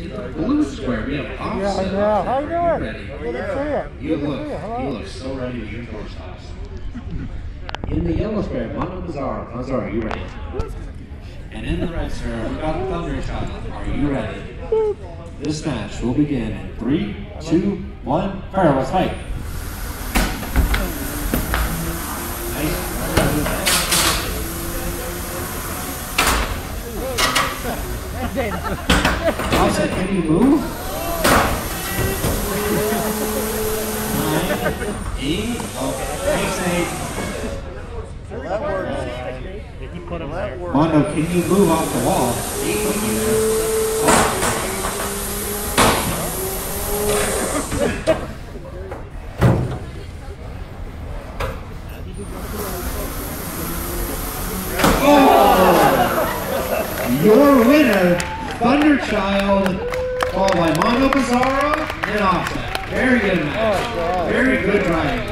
In the blue square, we have Awfset. How you doing? Are you ready? You You look so ready with your door stops. In the yellow square, Mondo Bizzaro. Bizzaro, are you ready? And in the red square, we got Thunderchild. Are you ready? This match will begin in 3, 2, 1, fire, let's fight. Awfset, can you move? 9, 8, okay, 8. That works. Mondo, can you move off the wall? 8 with you there. Your winner, Thunderchild, followed by Mondo Bizzaro and Awfset. Very good match. Very good driving.